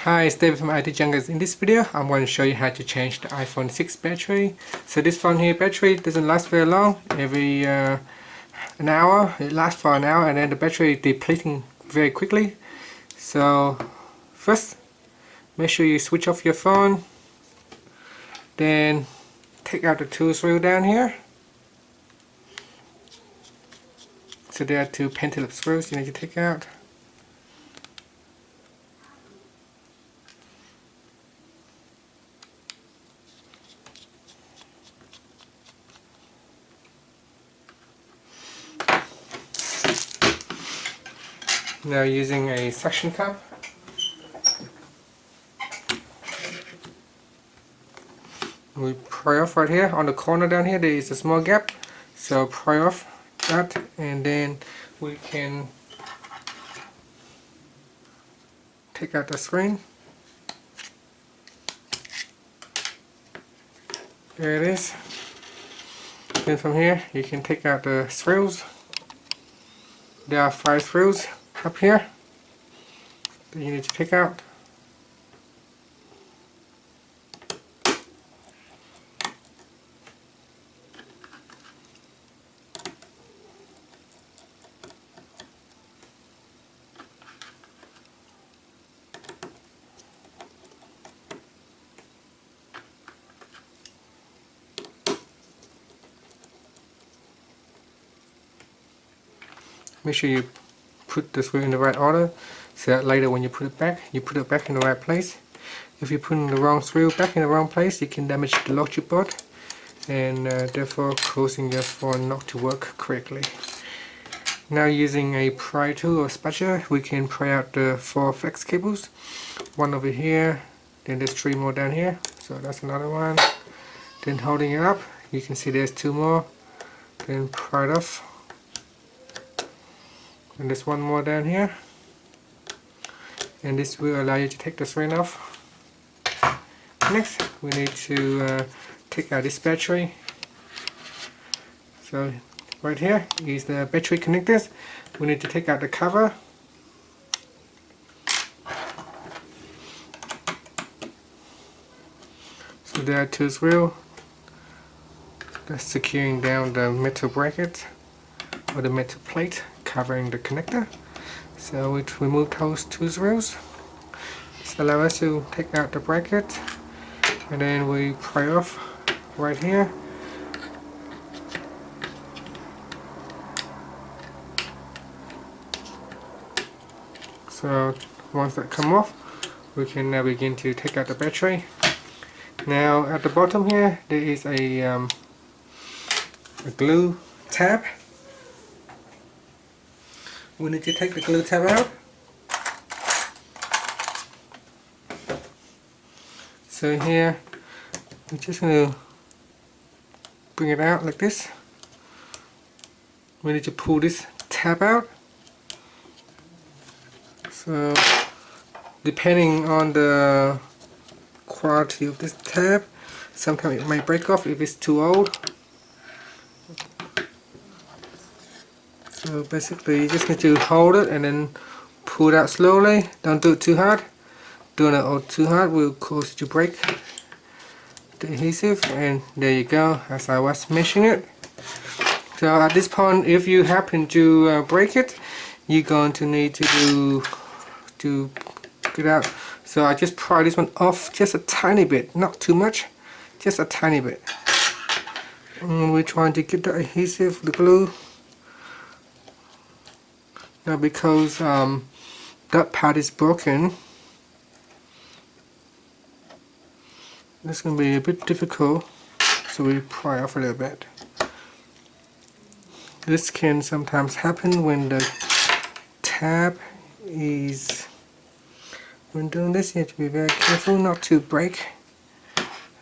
Hi, it's David from IT Jungles. In this video, I'm going to show you how to change the iPhone 6 battery. So this phone here battery doesn't last very long. Every an hour, it lasts for an hour and then the battery is depleting very quickly. So first, make sure you switch off your phone. Then take out the tool screw down here. So there are two pentaloop screws you need to take out. Now using a suction cup, we pry off right here on the corner down here. There is a small gap, so pry off that, and then we can take out the screen. There it is. Then from here you can take out the screws. There are 5 screws up here that you need to take out. Make sure you put the screw in the right order so that later when you put it back in the right place. If you put in the wrong screw back in the wrong place, you can damage the logic board and therefore causing your phone not to work correctly. Now using a pry tool or spatula, we can pry out the 4 flex cables. One over here, then there's 3 more down here, so that's another one. Then holding it up, you can see there's 2 more. Then pry it off. And there's 1 more down here, and this will allow you to take the screen off. Next we need to take out this battery. So right here is the battery connectors. We need to take out the cover. So there are 2 screws that's securing down the metal bracket or the metal plate covering the connector. So we remove those 2 screws. This allows us to take out the bracket, and then we pry off right here. So once that come off, we can now begin to take out the battery. Now at the bottom here there is a glue tab. We need to take the glue tab out. So here we're just going to bring it out like this. We need to pull this tab out. So depending on the quality of this tab, sometimes it might break off if it's too old. So basically you just need to hold it and then pull it out slowly. Don't do it too hard. Doing it too hard will cause you to break the adhesive, and there you go, as I was mentioning it. So at this point, if you happen to break it, you're going to need to get out. So I just pry this one off just a tiny bit, not too much, just a tiny bit. And we're trying to get the adhesive, the glue. Now because that part is broken, it's going to be a bit difficult, so we pry off a little bit. This can sometimes happen when the tab is, when doing this you have to be very careful not to break,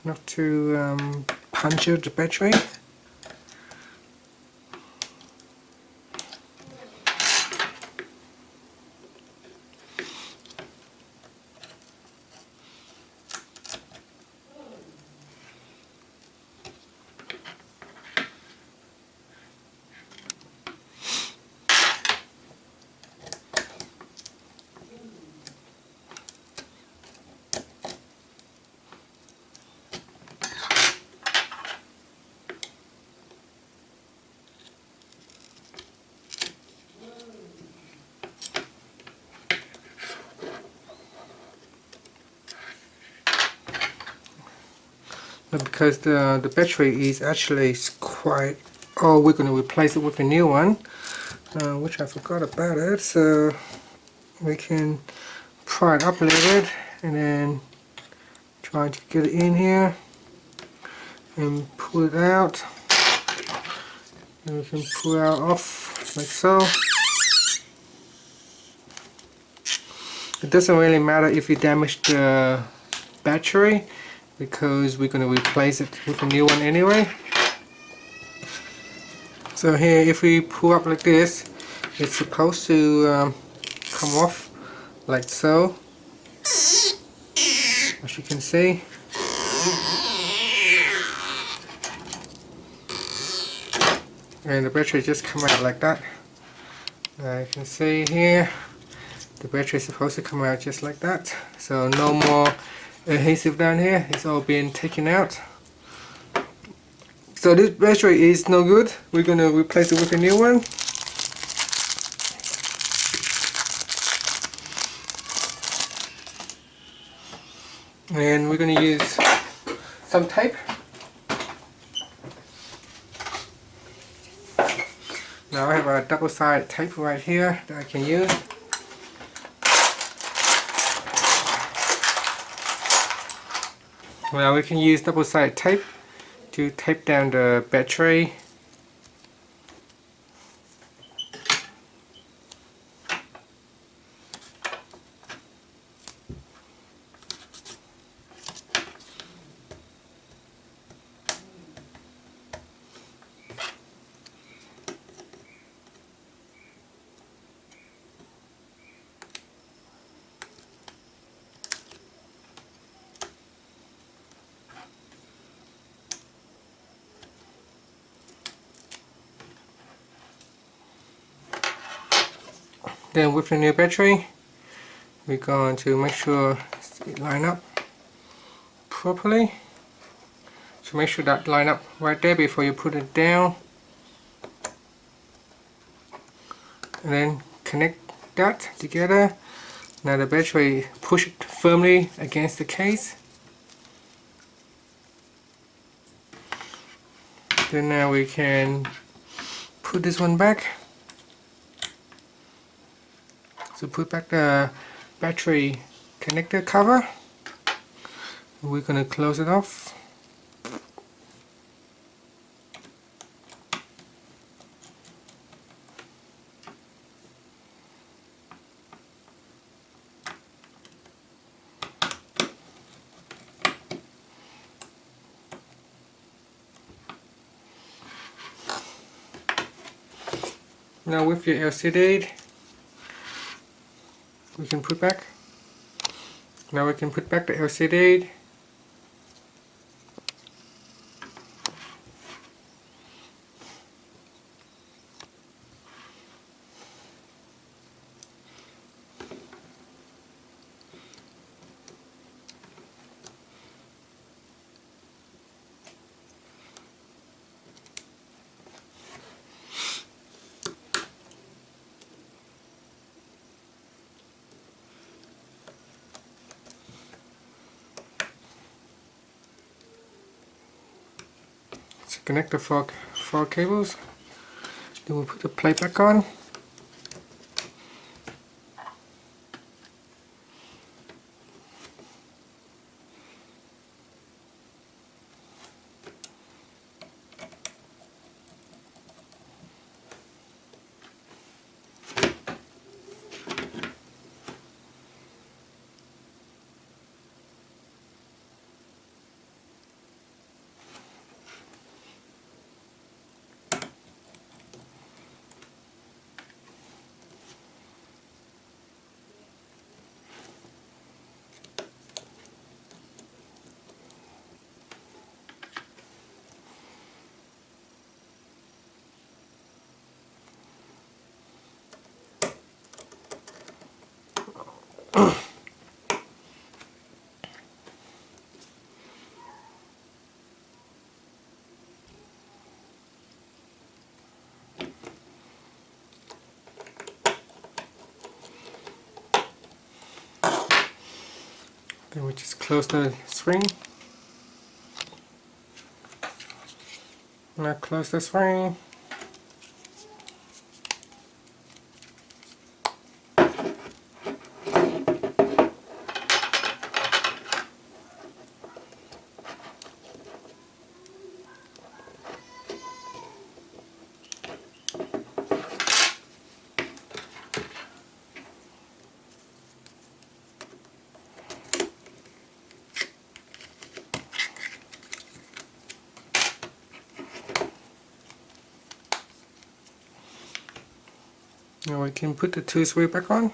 not to puncture the battery. because the battery is actually quite, oh, we're going to replace it with a new one, which I forgot about it, so we can pry it up a little bit and then try to get it in here and pull it out, and we can pull it out off like so. It doesn't really matter if you damage the battery because we're going to replace it with a new one anyway. So here, if we pull up like this, it's supposed to come off like so, as you can see. And the battery just come out like that. You can see here, the battery is supposed to come out just like that. So no more adhesive down here, it's all being taken out. So this battery is no good, we're going to replace it with a new one. And we're going to use some tape. Now I have a double-sided tape right here that I can use. Well, we can use double-sided tape to tape down the battery. Then with the new battery, we're going to make sure it line up properly. So make sure that line up right there before you put it down. And then connect that together. Now the battery, push it firmly against the case. Then now we can put this one back. So put back the battery connector cover. We're going to close it off. Now with your LCD, we can put back. Now we can put back the LCD. So connect the four cables. Then we'll put the plate back on. Then we just close the spring. Now close the screen. Now we can put the two screws back on.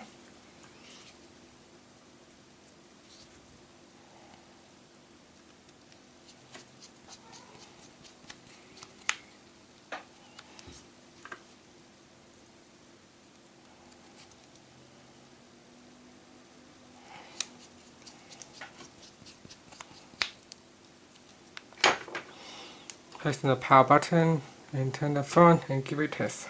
Press the power button and turn the phone and give it a test.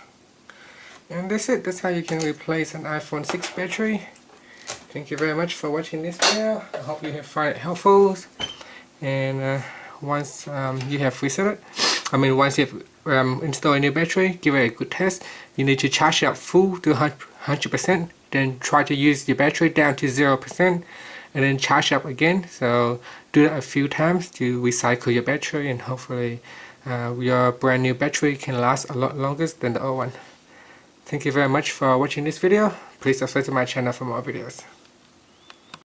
And that's it. That's how you can replace an iPhone 6 battery. Thank you very much for watching this video. I hope you have found it helpful. And once you have reset it, once you have installed a new battery, give it a good test. You need to charge it up full to 100%, then try to use your battery down to 0%, and then charge up again. So do that a few times to recycle your battery, and hopefully your brand new battery can last a lot longer than the old one. Thank you very much for watching this video. Please subscribe to my channel for more videos.